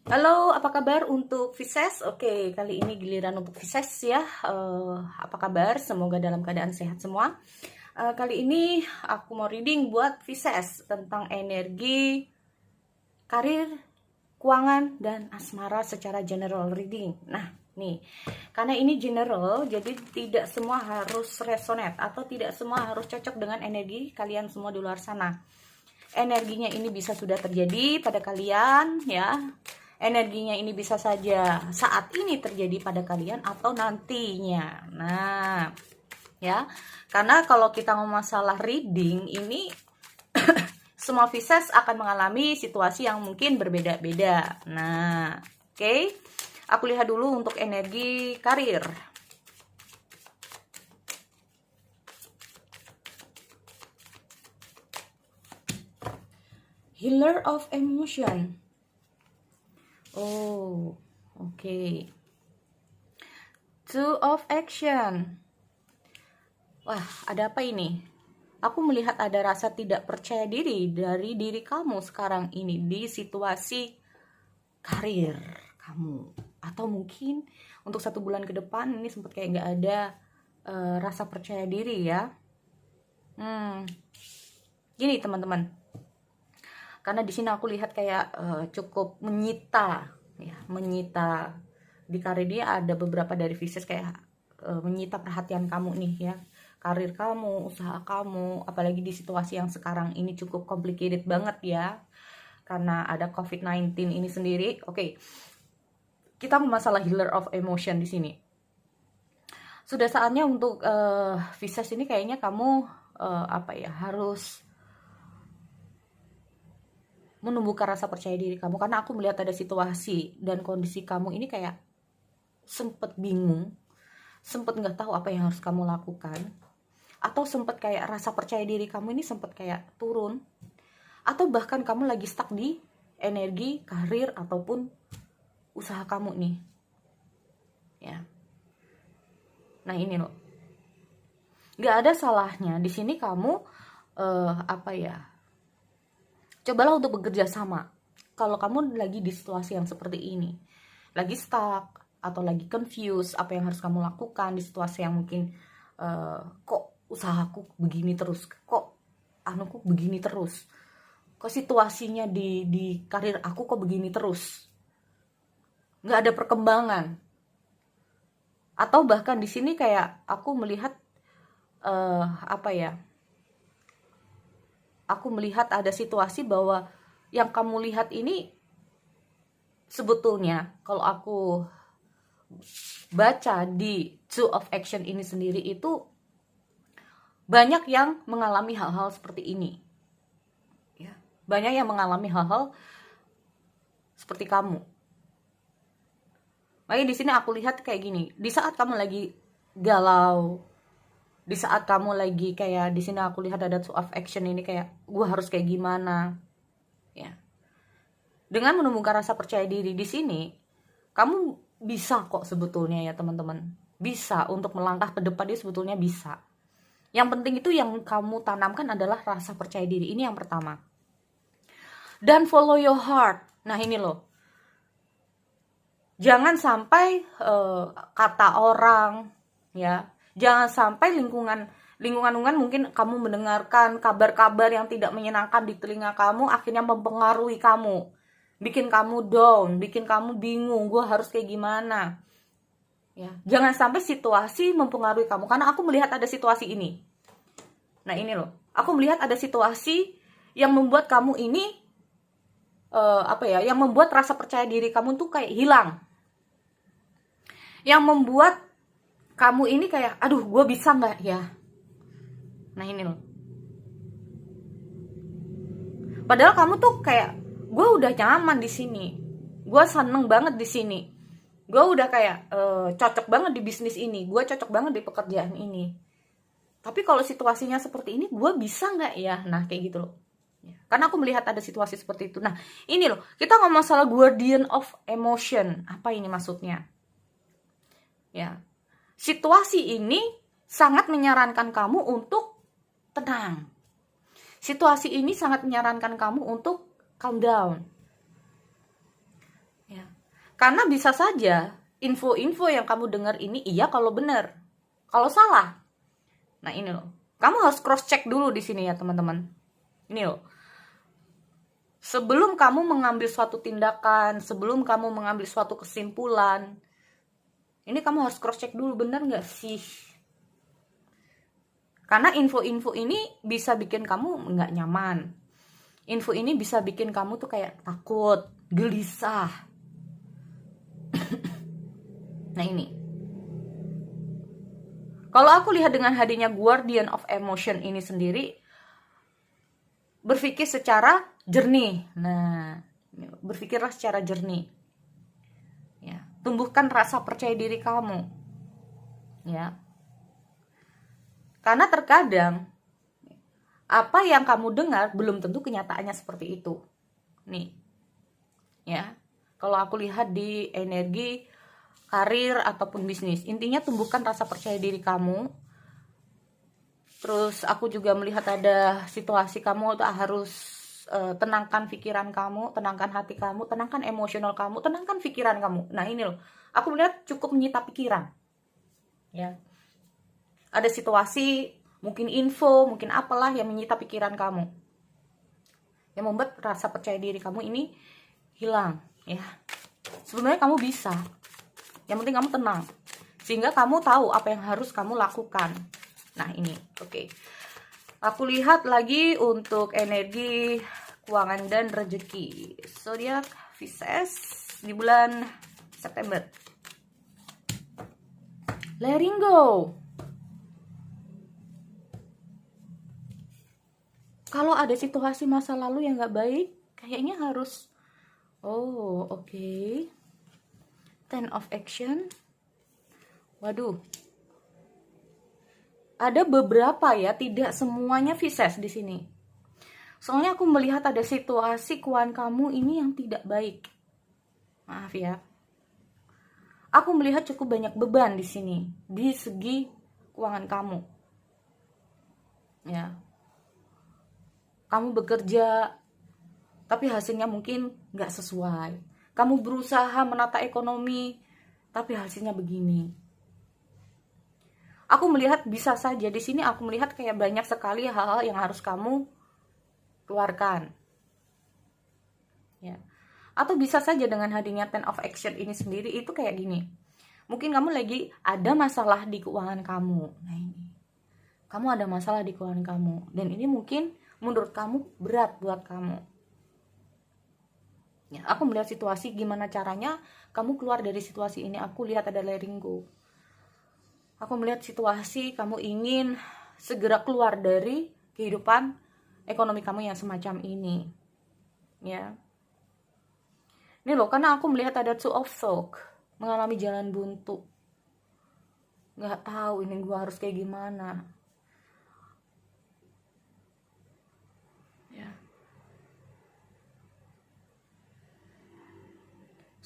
Halo, apa kabar untuk Pisces? Oke, kali ini giliran untuk Pisces ya. Apa kabar? Semoga dalam keadaan sehat semua. Kali ini aku mau reading buat Pisces tentang energi, karir, keuangan, dan asmara secara general reading. Nah, nih, karena ini general, jadi tidak semua harus resonate atau tidak semua harus cocok dengan energi kalian semua di luar sana. Energinya ini bisa sudah terjadi pada kalian ya. Energinya ini bisa saja saat ini terjadi pada kalian atau nantinya. Nah, ya. Karena kalau kita ngomong masalah reading ini semua Pisces akan mengalami situasi yang mungkin berbeda-beda. Nah, oke. Aku lihat dulu untuk energi karir. Healer of emotion. Oh, oke. Two of action. Wah, ada apa ini? Aku melihat ada rasa tidak percaya diri dari diri kamu sekarang ini di situasi karir kamu. Atau mungkin untuk 1 bulan ke depan ini sempat kayak nggak ada rasa percaya diri ya. Gini teman-teman, karena di sini aku lihat kayak cukup menyita ya, menyita di karir dia. Ada beberapa dari Pisces kayak menyita perhatian kamu nih ya, karir kamu, usaha kamu, apalagi di situasi yang sekarang ini cukup complicated banget ya, karena ada COVID-19 ini sendiri. Oke, kita masalah healer of emotion di sini. Sudah saatnya untuk Pisces ini kayaknya kamu harus menumbuhkan rasa percaya diri kamu, karena aku melihat ada situasi dan kondisi kamu ini kayak sempet bingung, sempet nggak tahu apa yang harus kamu lakukan, atau sempet kayak rasa percaya diri kamu ini sempet kayak turun, atau bahkan kamu lagi stuck di energi karir ataupun usaha kamu nih ya. Nah ini loh, nggak ada salahnya di sini kamu cobalah untuk bekerja sama. Kalau kamu lagi di situasi yang seperti ini, lagi stuck atau lagi confused apa yang harus kamu lakukan di situasi yang mungkin kok usahaku begini terus, kok anuku begini terus, kok situasinya di karir aku kok begini terus, nggak ada perkembangan. Atau bahkan di sini kayak aku melihat aku melihat ada situasi bahwa yang kamu lihat ini sebetulnya kalau aku baca di Two of Action ini sendiri itu banyak yang mengalami hal-hal seperti ini ya. Banyak yang mengalami hal-hal seperti kamu. Makanya di sini aku lihat kayak gini, di saat kamu lagi galau, di saat kamu lagi kayak, di sini aku lihat ada Two of Action ini kayak gue harus kayak gimana ya. Dengan menumbuhkan rasa percaya diri di sini, kamu bisa kok sebetulnya ya teman-teman. Bisa untuk melangkah ke depan, dia sebetulnya bisa. Yang penting itu yang kamu tanamkan adalah rasa percaya diri. Ini yang pertama. Dan follow your heart. Nah ini loh, jangan sampai kata orang ya, jangan sampai lingkungan mungkin kamu mendengarkan kabar-kabar yang tidak menyenangkan di telinga kamu, akhirnya mempengaruhi kamu, bikin kamu down, bikin kamu bingung, gue harus kayak gimana ya. Jangan sampai situasi mempengaruhi kamu, karena aku melihat ada situasi ini. Nah ini loh, aku melihat ada situasi yang membuat kamu ini yang membuat rasa percaya diri kamu tuh kayak hilang, yang membuat kamu ini kayak aduh gue bisa nggak ya. Nah ini loh, padahal kamu tuh kayak gue udah nyaman di sini, gue seneng banget di sini, gue udah kayak cocok banget di bisnis ini, gue cocok banget di pekerjaan ini. Tapi kalau situasinya seperti ini, gue bisa nggak ya? Nah kayak gitu loh. Karena aku melihat ada situasi seperti itu. Nah ini loh, kita ngomong masalah guardian of emotion. Apa ini maksudnya? Ya, situasi ini sangat menyarankan kamu untuk tenang. Situasi ini sangat menyarankan kamu untuk calm down. Ya. Karena bisa saja info-info yang kamu dengar ini iya kalau benar, kalau salah. Nah ini loh, kamu harus cross check dulu di sini ya teman-teman. Ini loh, sebelum kamu mengambil suatu tindakan, sebelum kamu mengambil suatu kesimpulan, ini kamu harus cross check dulu, benar nggak sih? Karena info-info ini bisa bikin kamu nggak nyaman. Info ini bisa bikin kamu tuh kayak takut, gelisah. Nah ini. Kalau aku lihat dengan hadirnya Guardian of Emotion ini sendiri, berpikir secara jernih. Nah, berpikirlah secara jernih. Ya, tumbuhkan rasa percaya diri kamu. Ya. Karena terkadang apa yang kamu dengar belum tentu kenyataannya seperti itu. Nih. Ya. Kalau aku lihat di energi karir ataupun bisnis, intinya tumbuhkan rasa percaya diri kamu. Terus aku juga melihat ada situasi kamu harus tenangkan pikiran kamu, tenangkan hati kamu, tenangkan emosional kamu, tenangkan pikiran kamu. Nah ini loh, aku melihat cukup menyita pikiran. Ya. Ada situasi, mungkin info, mungkin apalah yang menyita pikiran kamu, yang membuat rasa percaya diri kamu ini hilang. Ya, sebenarnya kamu bisa. Yang penting kamu tenang, sehingga kamu tahu apa yang harus kamu lakukan. Nah ini, oke. Aku lihat lagi untuk energi keuangan dan rezeki zodiak Pisces di bulan September. Letting go. Kalau ada situasi masa lalu yang nggak baik, kayaknya harus, oke. Ten of Action. Waduh. Ada beberapa ya, tidak semuanya Pisces di sini. Soalnya aku melihat ada situasi keuangan kamu ini yang tidak baik. Maaf ya. Aku melihat cukup banyak beban di sini, di segi keuangan kamu. Ya. Kamu bekerja, tapi hasilnya mungkin nggak sesuai. Kamu berusaha menata ekonomi, tapi hasilnya begini. Aku melihat bisa saja di sini, aku melihat kayak banyak sekali hal-hal yang harus kamu keluarkan. Ya. Atau bisa saja dengan hadirnya Ten of Action ini sendiri itu kayak gini. Mungkin kamu lagi ada masalah di keuangan kamu. Nah ini. Kamu ada masalah di keuangan kamu, dan ini mungkin menurut kamu berat buat kamu. Ya, aku melihat situasi gimana caranya kamu keluar dari situasi ini. Aku lihat ada letting go. Aku melihat situasi kamu ingin segera keluar dari kehidupan ekonomi kamu yang semacam ini. Ya. Ini loh, karena aku melihat ada Two of Swords, mengalami jalan buntu. Nggak tahu ini gue harus kayak gimana.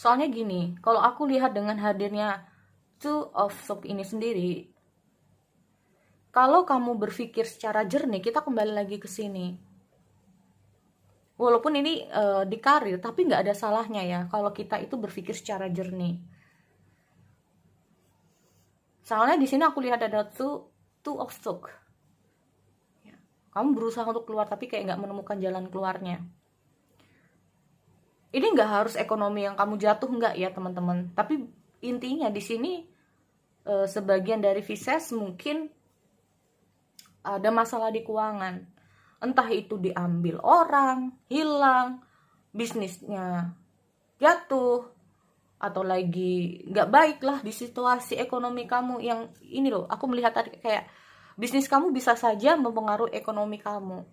Soalnya gini, kalau aku lihat dengan hadirnya Two of Swords ini sendiri, kalau kamu berpikir secara jernih, kita kembali lagi ke sini. Walaupun ini di karir, tapi nggak ada salahnya ya kalau kita itu berpikir secara jernih. Soalnya di sini aku lihat ada Two of Swords. Kamu berusaha untuk keluar, tapi kayak nggak menemukan jalan keluarnya. Ini nggak harus ekonomi yang kamu jatuh, nggak ya teman-teman. Tapi intinya di sini sebagian dari Pisces mungkin ada masalah di keuangan. Entah itu diambil orang, hilang, bisnisnya jatuh, atau lagi nggak baik lah di situasi ekonomi kamu yang ini loh. Aku melihat tadi kayak bisnis kamu bisa saja mempengaruhi ekonomi kamu,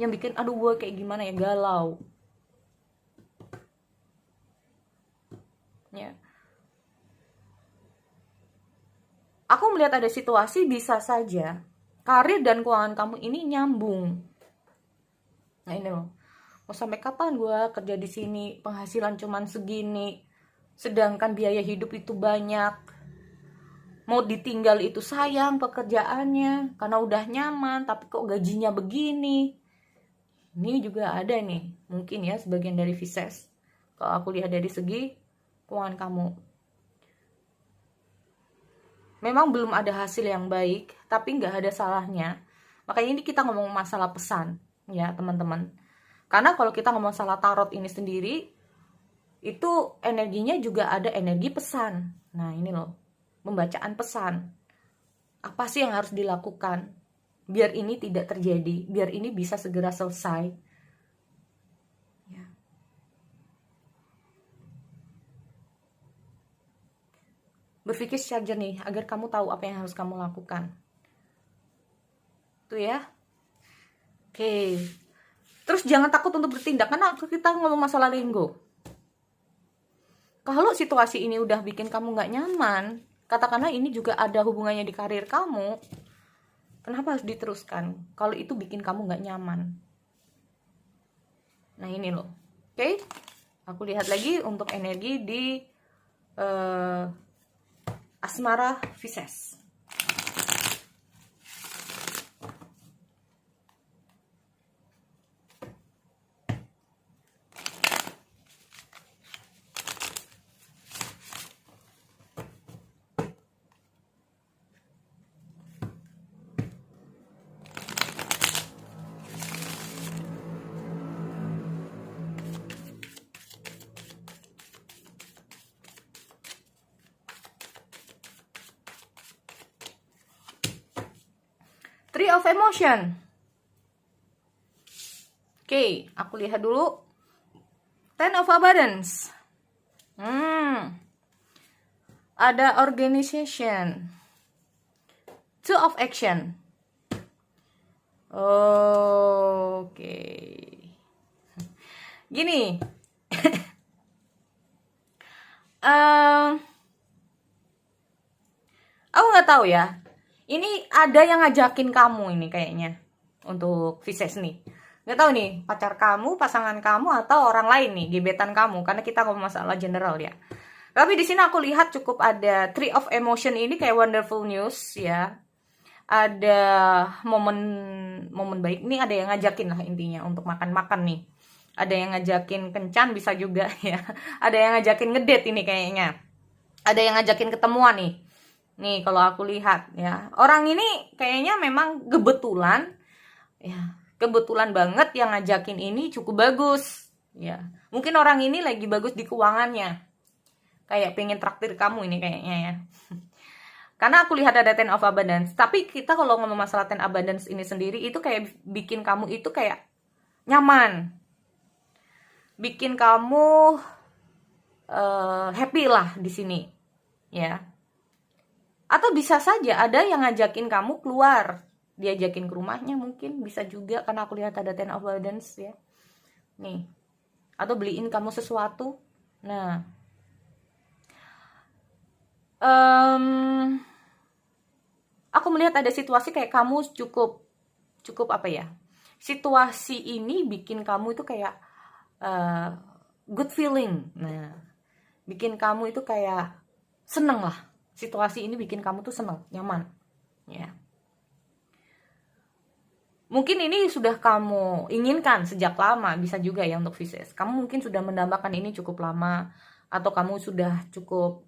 yang bikin aduh gue kayak gimana ya, galau. Ya. Aku melihat ada situasi bisa saja karir dan keuangan kamu ini nyambung. Nah ini loh, mau sampai kapan gue kerja di sini, penghasilan cuman segini, sedangkan biaya hidup itu banyak. Mau ditinggal itu sayang pekerjaannya, karena udah nyaman, tapi kok gajinya begini. Ini juga ada nih, mungkin ya sebagian dari Pisces. Kalau aku lihat dari segi keuangan kamu. Memang belum ada hasil yang baik, tapi nggak ada salahnya. Makanya ini kita ngomong masalah pesan, ya teman-teman. Karena kalau kita ngomong masalah tarot ini sendiri, itu energinya juga ada energi pesan. Nah ini loh, pembacaan pesan. Apa sih yang harus dilakukan biar ini tidak terjadi, biar ini bisa segera selesai. Ya. Berpikir secara jernih agar kamu tahu apa yang harus kamu lakukan. Tuh ya. Oke. Terus jangan takut untuk bertindak, karena kita ngomong masalah linggo. Kalau situasi ini udah bikin kamu gak nyaman, katakanlah ini juga ada hubungannya di karir kamu, kenapa harus diteruskan kalau itu bikin kamu gak nyaman? Nah ini loh. Oke. Aku lihat lagi untuk energi di asmara Pisces. Three of Emotion. Oke, aku lihat dulu. Ten of Abundance. Ada Organization. Two of Action. Oke. Gini. Aku nggak tahu ya. Ini ada yang ngajakin kamu ini kayaknya untuk Pisces nih. Nggak tahu nih, pacar kamu, pasangan kamu, atau orang lain nih, gebetan kamu. Karena kita ngomong masalah general ya. Tapi di sini aku lihat cukup ada Three of Emotion ini kayak wonderful news ya. Ada momen baik. Ini ada yang ngajakin lah intinya untuk makan-makan nih. Ada yang ngajakin kencan bisa juga ya. Ada yang ngajakin ngedate ini kayaknya. Ada yang ngajakin ketemuan nih. Nih kalau aku lihat ya, orang ini kayaknya memang kebetulan ya, kebetulan banget yang ngajakin ini cukup bagus ya. Mungkin orang ini lagi bagus di keuangannya, kayak pengen traktir kamu ini kayaknya ya. Karena aku lihat ada Ten of Abundance. Tapi kita kalau ngomong masalah Ten Abundance ini sendiri, itu kayak bikin kamu itu kayak nyaman, bikin kamu happy lah di sini ya. Atau bisa saja ada yang ngajakin kamu keluar, diajakin ke rumahnya mungkin, bisa juga karena aku lihat ada Ten of Abundance ya. Nih. Atau beliin kamu sesuatu. Nah. Aku melihat ada situasi kayak kamu cukup apa ya? Situasi ini bikin kamu itu kayak good feeling. Nah, bikin kamu itu kayak seneng lah. Situasi ini bikin kamu tuh seneng, nyaman, ya. Mungkin ini sudah kamu inginkan sejak lama, bisa juga ya untuk Pisces. Kamu mungkin sudah mendambakan ini cukup lama, atau kamu sudah cukup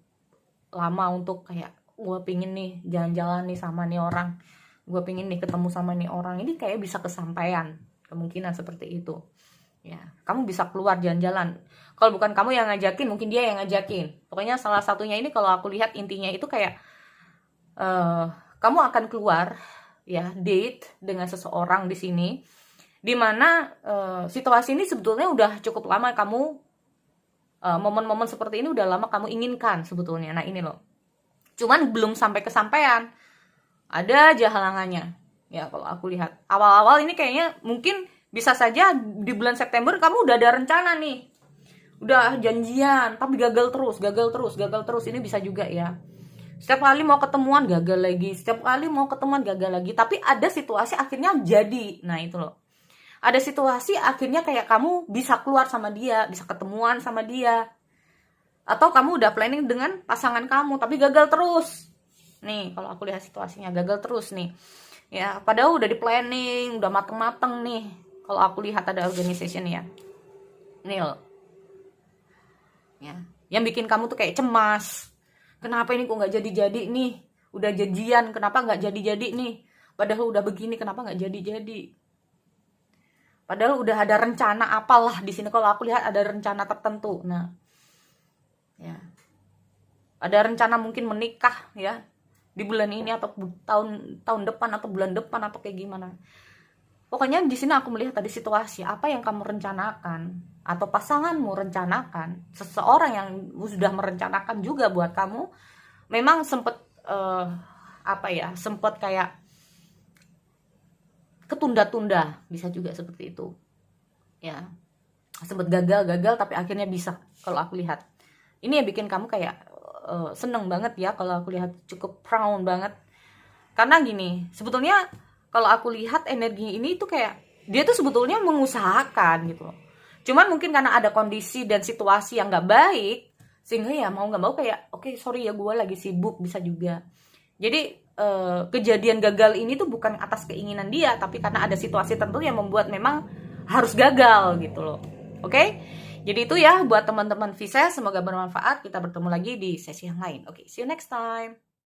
lama untuk kayak, gue pingin nih jalan-jalan nih sama nih orang, gue pingin nih ketemu sama nih orang. Ini kayak bisa kesampaian, kemungkinan seperti itu. Ya, kamu bisa keluar jalan-jalan. Kalau bukan kamu yang ngajakin, mungkin dia yang ngajakin. Pokoknya salah satunya ini kalau aku lihat intinya itu kayak kamu akan keluar ya, date dengan seseorang di sini, dimana situasi ini sebetulnya udah cukup lama kamu momen-momen seperti ini udah lama kamu inginkan sebetulnya. Nah ini loh, cuman belum sampai kesampaian, ada aja halangannya ya. Kalau aku lihat awal-awal ini kayaknya mungkin bisa saja di bulan September kamu udah ada rencana nih, udah janjian, tapi gagal terus. Ini bisa juga ya. Setiap kali mau ketemuan gagal lagi, setiap kali mau ketemuan gagal lagi. Tapi ada situasi akhirnya jadi. Nah itu loh, ada situasi akhirnya kayak kamu bisa keluar sama dia, bisa ketemuan sama dia. Atau kamu udah planning dengan pasangan kamu, tapi gagal terus. Nih kalau aku lihat situasinya gagal terus nih. Ya padahal udah di planning, udah mateng-mateng nih. Kalau aku lihat ada organization ya. Nih loh. Ya, yang bikin kamu tuh kayak cemas. Kenapa ini kok nggak jadi-jadi nih? Udah janjian, kenapa nggak jadi-jadi nih? Padahal udah begini, kenapa nggak jadi-jadi? Padahal udah ada rencana apalah di sini. Kalau aku lihat ada rencana tertentu. Nah, ya, ada rencana mungkin menikah ya di bulan ini atau tahun depan atau bulan depan atau kayak gimana. Pokoknya di sini aku melihat ada situasi apa yang kamu rencanakan atau pasanganmu rencanakan, seseorang yang sudah merencanakan juga buat kamu, memang sempet sempet kayak ketunda-tunda, bisa juga seperti itu. Ya, sempet gagal tapi akhirnya bisa. Kalau aku lihat, ini yang bikin kamu kayak seneng banget ya. Kalau aku lihat cukup proud banget. Karena gini, sebetulnya kalau aku lihat energi ini tuh kayak dia tuh sebetulnya mengusahakan gitu loh. Cuman mungkin karena ada kondisi dan situasi yang gak baik, sehingga ya mau gak mau kayak oke, sorry ya gue lagi sibuk, bisa juga. Jadi kejadian gagal ini tuh bukan atas keinginan dia, tapi karena ada situasi tertentu yang membuat memang harus gagal gitu loh. Oke? Jadi itu ya buat teman-teman Pisces, semoga bermanfaat. Kita bertemu lagi di sesi yang lain. Oke, see you next time.